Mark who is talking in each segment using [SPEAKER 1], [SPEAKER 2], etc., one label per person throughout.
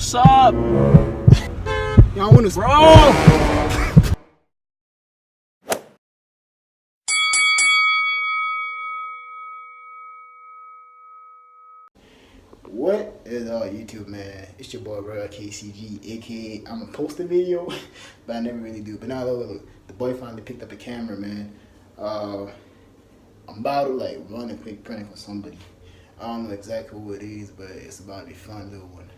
[SPEAKER 1] What's up?
[SPEAKER 2] Y'all want to...
[SPEAKER 1] Bro!
[SPEAKER 2] What is YouTube, man? It's your boy bro KCG, aka I'm gonna post a video, but I never really do. But now look, the boy finally picked up a camera, man. I'm about to like run a quick prank for somebody. I don't know exactly who it is, but it's about to be a fun little one.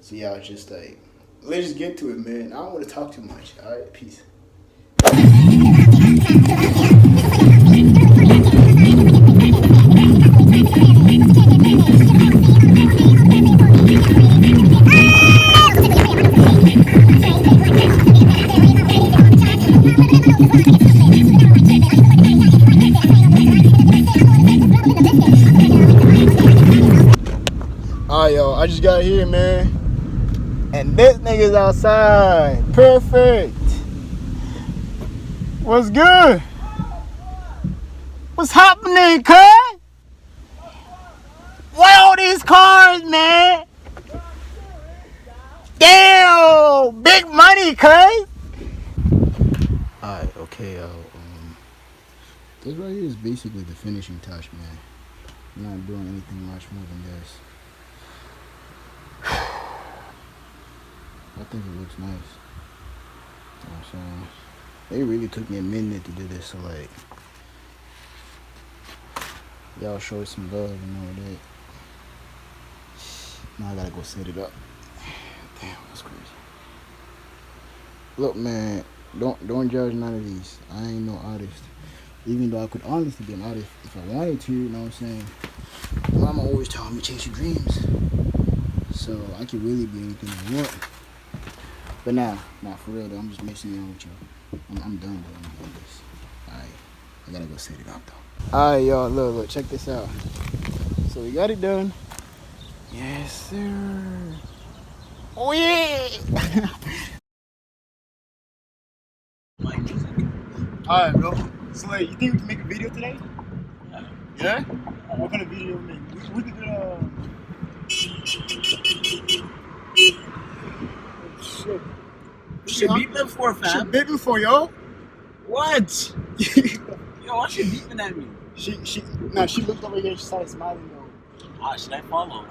[SPEAKER 2] So y'all just like, let's just get to it, man. I don't want to talk too much. All right, peace. Alright, yo, I just got here, man, and this nigga's outside. Perfect. What's good? What's happening, cuz? What all these cars, man? Damn, big money, cuz. Alright, okay, yo. This right here is basically the finishing touch, man. I'm not doing anything much more than this. I think it looks nice. You know what I'm saying? It really took me a minute to do this, so like, y'all show some love and all that. Now I gotta go set it up. Damn, that's crazy. Look, man, don't judge none of these. I ain't no artist. Even though I could honestly be an artist if I wanted to, you know what I'm saying? Mama always told me chase your dreams. So I could really be anything I want. But nah, for real though, I'm just messing around with y'all. I'm done though, I'm done this. Alright, I gotta go set it up though. Alright y'all, look, check this out. So we got it done. Yes sir. Oh yeah! Alright bro, so like, you think we can make a video today? Yeah? What kind of video we make? We could do shit.
[SPEAKER 1] Shit beeping for, fam.
[SPEAKER 2] Shit beeping for, yo.
[SPEAKER 1] What? Yo, why she beeping at me?
[SPEAKER 2] She looked over here, she started smiling, though.
[SPEAKER 1] Ah, should I follow?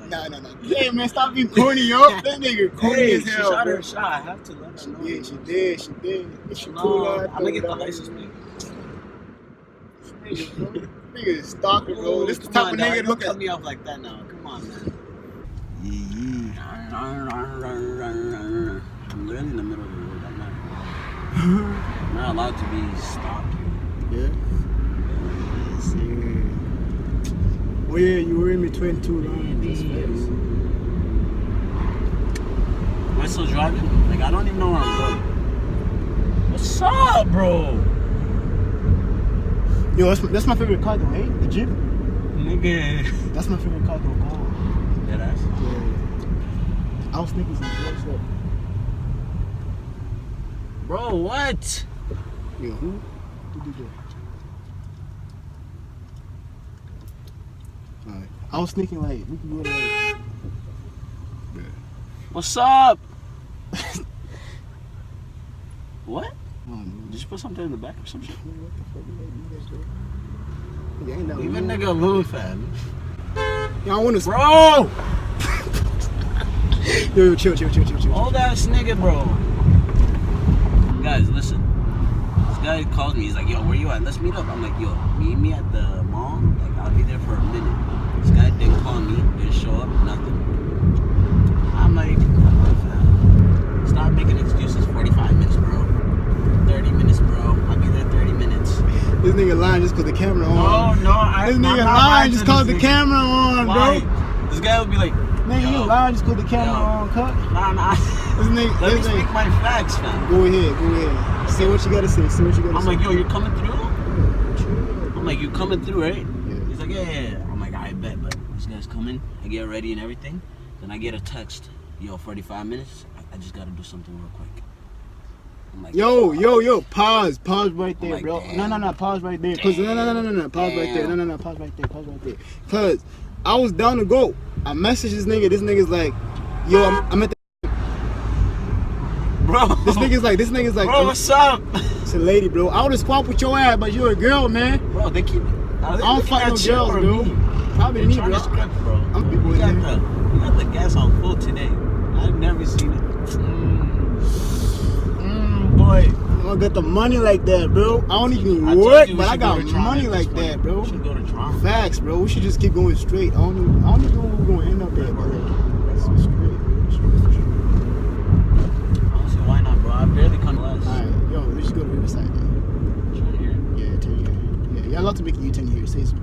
[SPEAKER 2] Nah. Hey, man, stop being corny, yo. That nigga corny as hell,
[SPEAKER 1] she shot
[SPEAKER 2] bro.
[SPEAKER 1] her shot. I have to let her know.
[SPEAKER 2] She did. If she
[SPEAKER 1] No,
[SPEAKER 2] pulled out,
[SPEAKER 1] I'm gonna get the license plate.
[SPEAKER 2] Nigga is stalker, bro. This is the type of nigga look at.
[SPEAKER 1] Cut me off like that now. Come on, man. I'm really in the middle of the road. I'm not allowed to be stopped.
[SPEAKER 2] Yeah? Yes, sir. Oh yeah, you were in between two lines.
[SPEAKER 1] Am I still driving? Like, I don't even know where I'm going. What's up, bro?
[SPEAKER 2] Yo, that's my favorite car though, hey? The Jeep?
[SPEAKER 1] Nigga.
[SPEAKER 2] That's my favorite car though, God.
[SPEAKER 1] Dead ass?
[SPEAKER 2] Yeah. I was thinking something else up.
[SPEAKER 1] Bro, what?
[SPEAKER 2] Yo, who did that? Alright. I was thinking like, we could go like... Yeah.
[SPEAKER 1] What's up? What? Did you put something in the back or some shit? Even nigga alone, fam.
[SPEAKER 2] Y'all want to...
[SPEAKER 1] Bro!
[SPEAKER 2] Yo, chill.
[SPEAKER 1] Old ass nigga, bro. Guys, listen. This guy called me. He's like, yo, where you at? Let's meet up. I'm like, yo, meet me at the mall. Like, I'll be there for a minute. This guy didn't call me. Didn't show up. Nothing. I'm like, fam, stop making excuses. 45 minutes, bro. 30 minutes, bro. I'll be there 30 minutes.
[SPEAKER 2] This nigga lying just cause the camera on.
[SPEAKER 1] No,
[SPEAKER 2] this nigga lying just cause the camera on, bro.
[SPEAKER 1] This guy would be like,
[SPEAKER 2] nigga, you lying just cause the camera on, cut.
[SPEAKER 1] Nah.
[SPEAKER 2] This nigga,
[SPEAKER 1] Let me speak my facts, fam.
[SPEAKER 2] Go ahead. Say what you gotta say.
[SPEAKER 1] I'm like, yo, you're coming through?
[SPEAKER 2] Yeah,
[SPEAKER 1] I'm like, you coming through, right?
[SPEAKER 2] Yeah.
[SPEAKER 1] He's like, yeah. I'm like, I bet, but this guy's coming. I get ready and everything. Then I get a text, yo, 45 minutes. I just gotta do something real quick. I'm like,
[SPEAKER 2] yo, pause right there,
[SPEAKER 1] like,
[SPEAKER 2] bro.
[SPEAKER 1] damn.
[SPEAKER 2] No, pause right there. Cause no, pause right there. No, pause right there. Cause I was down to go. I messaged this nigga's like, Yo, I'm at the.
[SPEAKER 1] Bro.
[SPEAKER 2] This nigga's like.
[SPEAKER 1] Bro, what's up?
[SPEAKER 2] It's a lady, bro. I would've squat with your ass, but you're a girl, man.
[SPEAKER 1] Bro, they keep.
[SPEAKER 2] I don't fight no girls, bro. Probably me, bro. I'm big boy.
[SPEAKER 1] You got the gas on full today. I've never seen it. Boy.
[SPEAKER 2] I don't got the money like that, bro. I don't even work, but I got money like that, bro.
[SPEAKER 1] We should go to Toronto.
[SPEAKER 2] Facts, bro. We should just keep going straight. I don't even know where we're gonna end up at, but like, let's go straight, bro.
[SPEAKER 1] Honestly, why not, bro? I barely come less.
[SPEAKER 2] Alright, yo, let's just go to Riverside then.
[SPEAKER 1] Turn here.
[SPEAKER 2] Yeah, turn here. Yeah, you're allowed to make a U-turn here. It says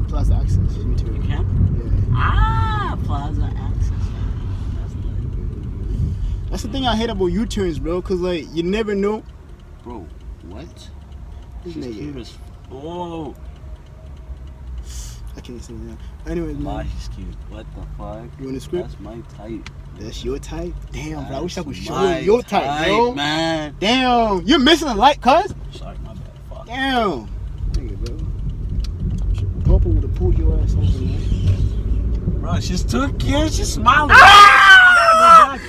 [SPEAKER 2] Plaza Access. U-turn.
[SPEAKER 1] You can?
[SPEAKER 2] Yeah.
[SPEAKER 1] Plaza Access.
[SPEAKER 2] That's the thing I hate about U-turns, bro. Cause like you never know.
[SPEAKER 1] Bro, what?
[SPEAKER 2] This
[SPEAKER 1] She's
[SPEAKER 2] nigga.
[SPEAKER 1] cute as. Whoa.
[SPEAKER 2] I can't say that. Anyways,
[SPEAKER 1] Why
[SPEAKER 2] man.
[SPEAKER 1] she's cute? What the fuck?
[SPEAKER 2] You want the script?
[SPEAKER 1] That's my type.
[SPEAKER 2] That's your type. Damn, bro. I wish I could show
[SPEAKER 1] My
[SPEAKER 2] you your type, bro.
[SPEAKER 1] man.
[SPEAKER 2] Damn, you're missing a light, cuz.
[SPEAKER 1] Sorry, my bad. Fuck.
[SPEAKER 2] Damn. Nigga, bro. Papa would have pulled your ass over, man.
[SPEAKER 1] Bro, she's too cute. She's smiling.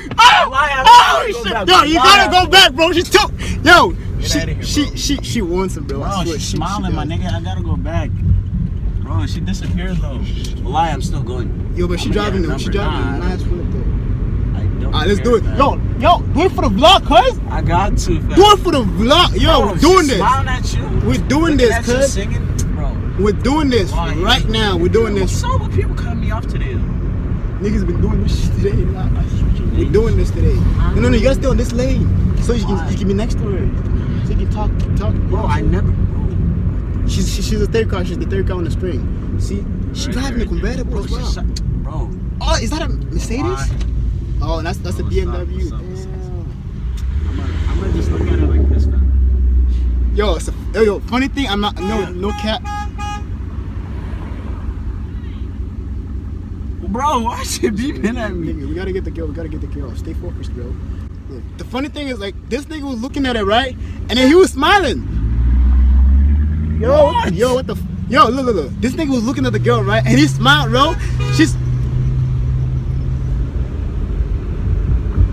[SPEAKER 2] Oh shit! Yo, you gotta go back, bro. She's too. Yo,
[SPEAKER 1] Get outta here,
[SPEAKER 2] she wants him, bro.
[SPEAKER 1] Bro,
[SPEAKER 2] I swear,
[SPEAKER 1] she's
[SPEAKER 2] she
[SPEAKER 1] smiling, my
[SPEAKER 2] does.
[SPEAKER 1] nigga. I gotta go back. Bro, she disappeared though. Lie, I'm still going.
[SPEAKER 2] Yo, but she driving though. She driving. Nice flip though.
[SPEAKER 1] I don't.
[SPEAKER 2] Alright, let's
[SPEAKER 1] care,
[SPEAKER 2] do it.
[SPEAKER 1] fam.
[SPEAKER 2] Yo, do it for the vlog, cuz.
[SPEAKER 1] I got to, fam.
[SPEAKER 2] Do it for the vlog. Yo,
[SPEAKER 1] Bro,
[SPEAKER 2] we're doing
[SPEAKER 1] she's
[SPEAKER 2] this.
[SPEAKER 1] Smiling at you.
[SPEAKER 2] We're doing
[SPEAKER 1] Looking
[SPEAKER 2] this,
[SPEAKER 1] at you
[SPEAKER 2] cuz.
[SPEAKER 1] singing, bro.
[SPEAKER 2] We're doing this
[SPEAKER 1] Why?
[SPEAKER 2] right now. We're doing this.
[SPEAKER 1] What's up with people cutting me off today, though?
[SPEAKER 2] Niggas been doing this shit today. We're doing this today. No, you gotta stay on this lane. So you can be next to her. So you can talk.
[SPEAKER 1] Bro, I never. Bro.
[SPEAKER 2] She's a third car. She's the third car on the string. See, she's driving a convertible as well.
[SPEAKER 1] Bro.
[SPEAKER 2] Oh, is that a Mercedes?
[SPEAKER 1] Why?
[SPEAKER 2] Oh, that's a
[SPEAKER 1] What's up,
[SPEAKER 2] BMW.
[SPEAKER 1] what's up,
[SPEAKER 2] Damn.
[SPEAKER 1] what's up? I'm gonna just look at it like this, man.
[SPEAKER 2] Yo, funny thing, I'm not no cap.
[SPEAKER 1] Bro, why is she beeping at me?
[SPEAKER 2] Nigga, we gotta get the girl. Stay focused, bro. Look, the funny thing is, like, this nigga was looking at it, right? And then he was smiling. Yo,
[SPEAKER 1] What?
[SPEAKER 2] yo, what the? Yo, look. This nigga was looking at the girl, right? And he smiled, bro.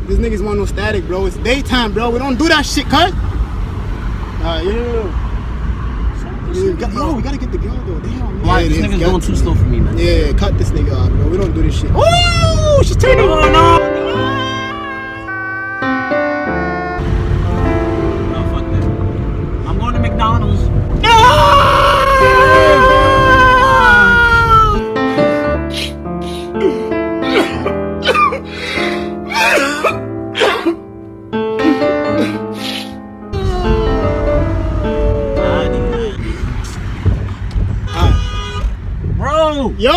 [SPEAKER 2] This nigga's one no static, bro. It's daytime, bro. We don't do that shit, cuz. We gotta get the girl, though. Damn.
[SPEAKER 1] Why?
[SPEAKER 2] Yeah,
[SPEAKER 1] This nigga's going too slow for me, man.
[SPEAKER 2] Yeah, cut this nigga off, bro. We don't do this shit. Oh, she's turning.
[SPEAKER 1] Oh, no. No, fuck that. I'm going to McDonald's. Bro!
[SPEAKER 2] Yo!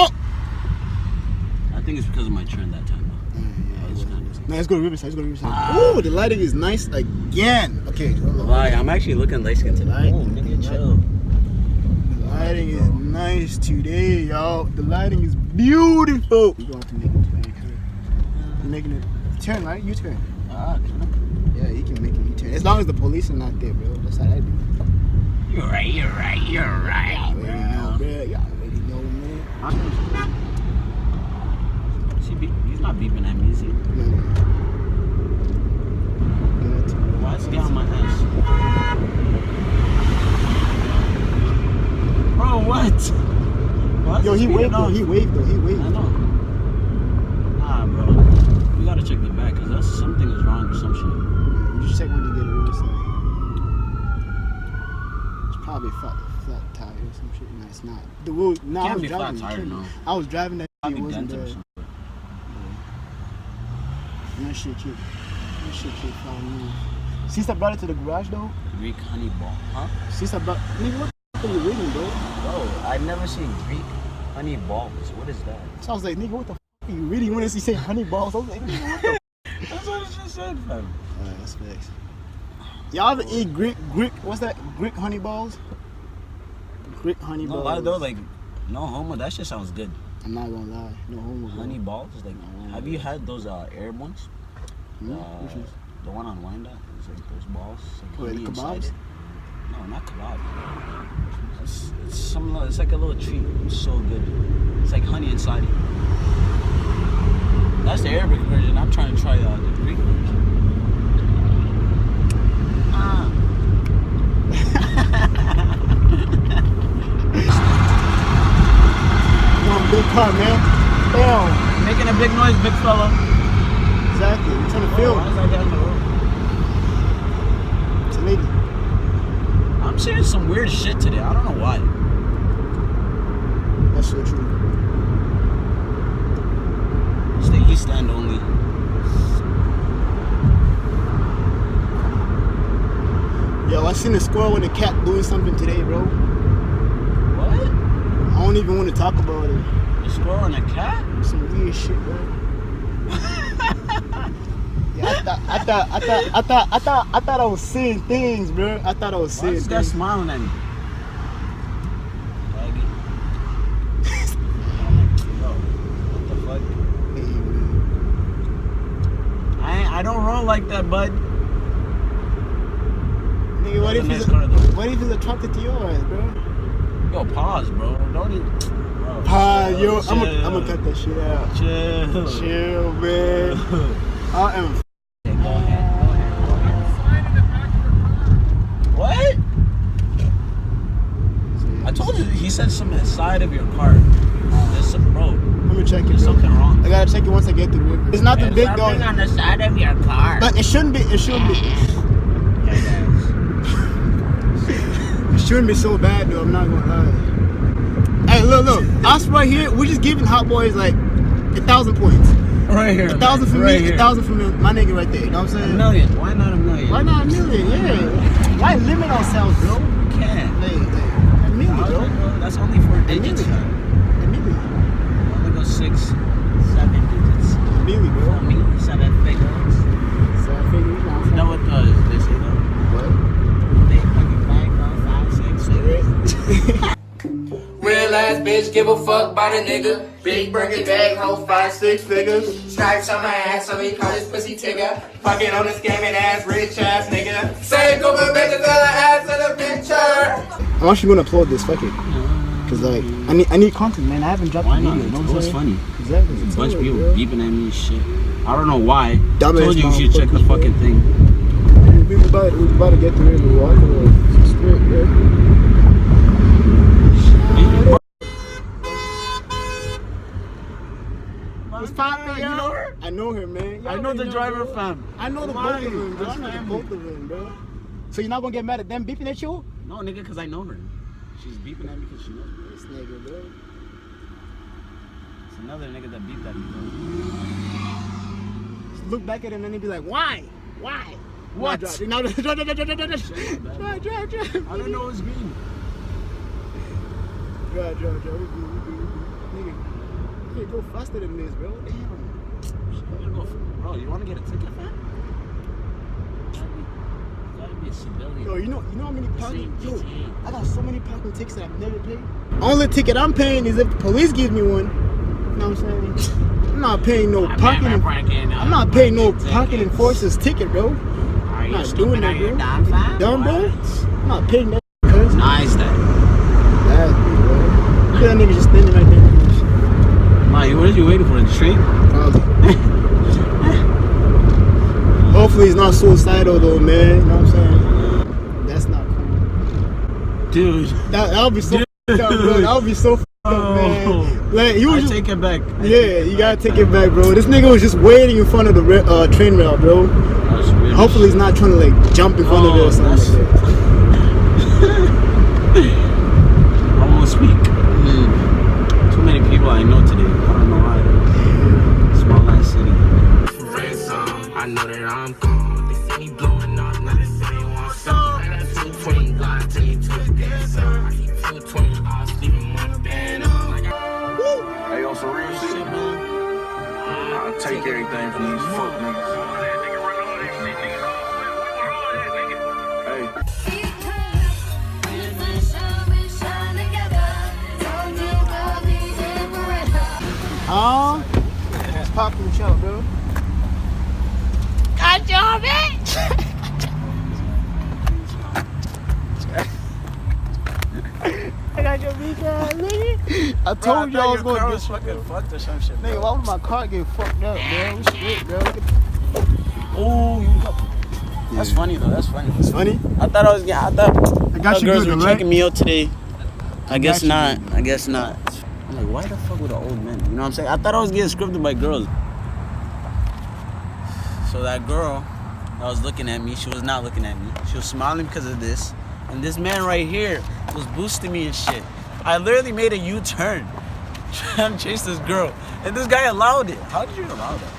[SPEAKER 1] I think it's because of my turn that time, though.
[SPEAKER 2] Man, let's go to Riverside. Oh, the lighting is nice again. Okay.
[SPEAKER 1] Like, I'm actually looking light skinned tonight. Oh, nigga, chill.
[SPEAKER 2] The lighting is nice today, y'all. The lighting is beautiful. We're going to make it turn. You're making it turn, right? You turn. Yeah, you can make it U-turn. As long as the police are not there, bro. That's how I do.
[SPEAKER 1] You're right.
[SPEAKER 2] You already know, bro. You already know, man.
[SPEAKER 1] He's not beeping at me, is he?
[SPEAKER 2] No.
[SPEAKER 1] Why is he on my ass? Bro, what?
[SPEAKER 2] Yo, he waved though.
[SPEAKER 1] I know. Nah, bro. We gotta check the back, because something is wrong or some shit.
[SPEAKER 2] You should check when you get a Riverside. It's probably a flat tire or some shit. No, it's not. The road. No, I
[SPEAKER 1] Can't
[SPEAKER 2] was
[SPEAKER 1] be
[SPEAKER 2] driving.
[SPEAKER 1] flat tire, no.
[SPEAKER 2] I was driving that. It
[SPEAKER 1] Probably
[SPEAKER 2] wasn't
[SPEAKER 1] dented or
[SPEAKER 2] there.
[SPEAKER 1] something.
[SPEAKER 2] That shit keep following me. Sister brought it to the garage though.
[SPEAKER 1] Greek honey ball, huh?
[SPEAKER 2] Sister brought. Nigga, what the f are you reading, bro?
[SPEAKER 1] Bro, I've never seen Greek honey balls. What is that?
[SPEAKER 2] So I was like, nigga, what the f are you reading? When does he say honey balls? I was like, nigga, what the f?
[SPEAKER 1] That's what I just said, fam.
[SPEAKER 2] Alright, that's facts. Y'all ever eat Greek? What's that? Greek honey balls? Greek honey
[SPEAKER 1] No
[SPEAKER 2] balls.
[SPEAKER 1] lie though, like, no homo, that shit sounds good.
[SPEAKER 2] I'm not gonna lie. No homo. bro.
[SPEAKER 1] Honey balls, like, have you had those Arab ones?
[SPEAKER 2] Which is?
[SPEAKER 1] The one on Wanda, it's like those balls. Like
[SPEAKER 2] Wait,
[SPEAKER 1] honey
[SPEAKER 2] the
[SPEAKER 1] inside
[SPEAKER 2] kebabs?
[SPEAKER 1] it. No, not kebab. It's like a little treat. It's so good. It's like honey inside it. That's the Arabic version. I'm trying
[SPEAKER 2] car, man. Damn.
[SPEAKER 1] Making a big noise, big fella.
[SPEAKER 2] Exactly. You're trying to film.
[SPEAKER 1] Why is that guy in the road?
[SPEAKER 2] It's a lady.
[SPEAKER 1] I'm seeing some weird shit today. I don't know why.
[SPEAKER 2] That's so true.
[SPEAKER 1] Stay east end only.
[SPEAKER 2] Yo, I seen a squirrel and a cat doing something today, bro.
[SPEAKER 1] What?
[SPEAKER 2] I don't even want to talk about it.
[SPEAKER 1] A squirrel and a cat?
[SPEAKER 2] Some weird shit, bro. Yeah, I thought I was seeing things, bro. I thought I was
[SPEAKER 1] Why
[SPEAKER 2] seeing
[SPEAKER 1] is this guy
[SPEAKER 2] things.
[SPEAKER 1] smiling at me? Baggy. Yo, what the fuck?
[SPEAKER 2] Hey, man.
[SPEAKER 1] I don't roll like that, bud.
[SPEAKER 2] Nigga, what if he's attracted to yours, bro?
[SPEAKER 1] Yo, pause, bro. Don't even. Bro,
[SPEAKER 2] Yo, I'm
[SPEAKER 1] chill.
[SPEAKER 2] gonna cut that shit out.
[SPEAKER 1] Chill.
[SPEAKER 2] Chill, man. I am.
[SPEAKER 1] Okay, go ahead. What? I told you. He said something inside of your car. There's some bro.
[SPEAKER 2] I'm gonna check it.
[SPEAKER 1] There's
[SPEAKER 2] Bro.
[SPEAKER 1] something wrong.
[SPEAKER 2] I gotta check it once I get to the river. It's not the
[SPEAKER 1] There's
[SPEAKER 2] big dog.
[SPEAKER 1] something on the side of your car.
[SPEAKER 2] But it shouldn't be. It shouldn't be. It shouldn't be so bad, though. I'm not gonna lie. Hey, look. Us right here, we're just giving Hot Boys like 1,000 points.
[SPEAKER 1] Right here.
[SPEAKER 2] 1,000 for
[SPEAKER 1] right
[SPEAKER 2] me,
[SPEAKER 1] here.
[SPEAKER 2] 1,000 for my nigga right there. You know what I'm
[SPEAKER 1] A
[SPEAKER 2] saying?
[SPEAKER 1] million. Why not a million?
[SPEAKER 2] Why not a million? Yeah. Why limit ourselves, bro?
[SPEAKER 1] Can't.
[SPEAKER 2] Hey, a million, bro.
[SPEAKER 1] That's only 4 digits.
[SPEAKER 2] A million.
[SPEAKER 1] I'm gonna go 6, 7 digits.
[SPEAKER 2] A million, bro.
[SPEAKER 1] For me, 7 figures.
[SPEAKER 2] So I figure you know.
[SPEAKER 1] You know what they say though?
[SPEAKER 2] What?
[SPEAKER 1] Big fucking bag, 5, 6 figures.
[SPEAKER 3] Real ass bitch, give a fuck by the nigga. Big Birkin bag, hold 5, 6 figures. Stripes on my ass, so we call this pussy Tigger. Fucking on the scamming ass, rich ass nigga. Say go good bitches on the ass of the picture.
[SPEAKER 2] I'm actually gonna upload this. Fuck it. Cause like I need content, man. I haven't dropped
[SPEAKER 1] Why
[SPEAKER 2] a
[SPEAKER 1] not?
[SPEAKER 2] video.
[SPEAKER 1] It was funny.
[SPEAKER 2] Exactly.
[SPEAKER 1] There's a bunch of people beeping at me and shit. I don't know why.
[SPEAKER 2] Dumbass
[SPEAKER 1] Told you you should check the
[SPEAKER 2] motherfuckers,
[SPEAKER 1] fucking thing.
[SPEAKER 2] We was about to get to it. We walking straight, bro. What's poppin',
[SPEAKER 1] You know her?
[SPEAKER 2] I know her, man.
[SPEAKER 1] I know the driver, fam.
[SPEAKER 2] I know the both of them, bro. I know the both of them, bro. So you're not gonna get mad at them beeping at you?
[SPEAKER 1] No, nigga, because I know her. She's beeping at me because she knows me.
[SPEAKER 2] This nigga, bro.
[SPEAKER 1] It's another nigga that beeped at me, bro.
[SPEAKER 2] Just look back at him and he be like, why? Why?
[SPEAKER 1] What?
[SPEAKER 2] Drive.
[SPEAKER 1] I don't know what's green.
[SPEAKER 2] Drive. We good. Nigga, you can't go faster than this, bro. Damn.
[SPEAKER 1] Bro, you want to get a ticket, fam? Gotta be a civilian.
[SPEAKER 2] Yo, you know how many parking?
[SPEAKER 1] This
[SPEAKER 2] Yo,
[SPEAKER 1] ain't GTA.
[SPEAKER 2] I got so many parking tickets that I've never paid. Only ticket I'm paying is if the police gives me one. You know what I'm saying? I'm not paying no parking. I'm not paying no parking enforcer's ticket, bro.
[SPEAKER 1] Are
[SPEAKER 2] I'm
[SPEAKER 1] you
[SPEAKER 2] not
[SPEAKER 1] stupid?
[SPEAKER 2] doing that,
[SPEAKER 1] Are you
[SPEAKER 2] bro.
[SPEAKER 1] dumb, fam?
[SPEAKER 2] Dumb, bro?
[SPEAKER 1] What?
[SPEAKER 2] I'm not paying that. Cuz.
[SPEAKER 1] Nice that.
[SPEAKER 2] Exactly, bro. Look at that nigga just standing right there.
[SPEAKER 1] Mike, what are you waiting for? The train?
[SPEAKER 2] Probably. Hopefully he's not suicidal though, man. You know what I'm saying? That's not cool.
[SPEAKER 1] Dude.
[SPEAKER 2] That would be so f***ed up, bro. That would be so f***ed up, man. Like, he was
[SPEAKER 1] I
[SPEAKER 2] just,
[SPEAKER 1] take it back.
[SPEAKER 2] you gotta take it back, bro. This nigga was just waiting in front of the train rail, bro. Hopefully he's not trying to like jump in front of it or something like that.
[SPEAKER 1] I won't speak. Too many people I know today. I don't know why. Small ass city.
[SPEAKER 3] Red song, I know that I'm gone. They see me blowing up, now they say they want some. I got 220 glide till you twist that song. I keep 220, I'll sleep in my bed on.
[SPEAKER 4] Hey, on some real shit, I'll take everything from these fuck niggas. Hey.
[SPEAKER 2] It's popping the show, bro.
[SPEAKER 5] Got your bitch!
[SPEAKER 2] I got your big ass, nigga. I told you I was gonna get
[SPEAKER 1] fucking fucked or some shit.
[SPEAKER 2] Nigga, why would my car get fucked up, bro? We straight, bro. Look at
[SPEAKER 1] Oh, that's funny though. That's funny.
[SPEAKER 2] It's funny.
[SPEAKER 1] I thought I was getting. I thought
[SPEAKER 2] I got you
[SPEAKER 1] girls
[SPEAKER 2] good,
[SPEAKER 1] were
[SPEAKER 2] right?
[SPEAKER 1] checking me out today. I guess
[SPEAKER 2] got you
[SPEAKER 1] not. I guess not. I'm like, why the fuck with an old man? You know what I'm saying? I thought I was getting scripted by girls. So that girl that was looking at me, she was not looking at me. She was smiling because of this. And this man right here was boosting me and shit. I literally made a U-turn trying to chase this girl. And this guy allowed it. How did you allow that?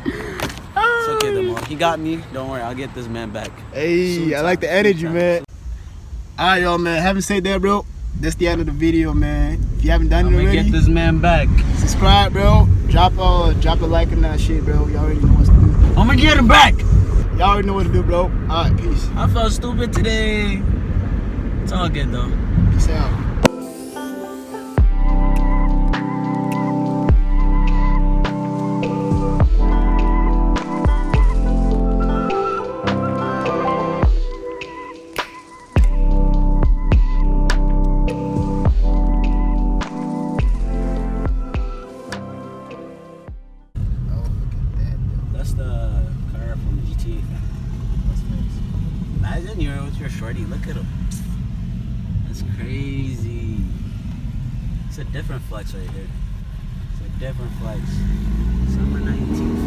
[SPEAKER 1] It's okay, Demo. He got me. Don't worry, I'll get this man back.
[SPEAKER 2] Hey,
[SPEAKER 1] Soon
[SPEAKER 2] I like the energy, man. Alright, y'all, man. Having said that, bro, that's the end of the video, man. If you haven't done it already,
[SPEAKER 1] get this man back.
[SPEAKER 2] subscribe, bro. Drop a like on that shit, bro. Y'all already know what to do.
[SPEAKER 1] I'm gonna get him back.
[SPEAKER 2] Y'all already know what to do, bro. Alright, peace.
[SPEAKER 1] I felt stupid today. It's all good though.
[SPEAKER 2] Peace out.
[SPEAKER 1] That's the car from GTA. Imagine you're with your shorty. Look at him. That's crazy. It's a different flex right here. It's a different flex. Summer 19.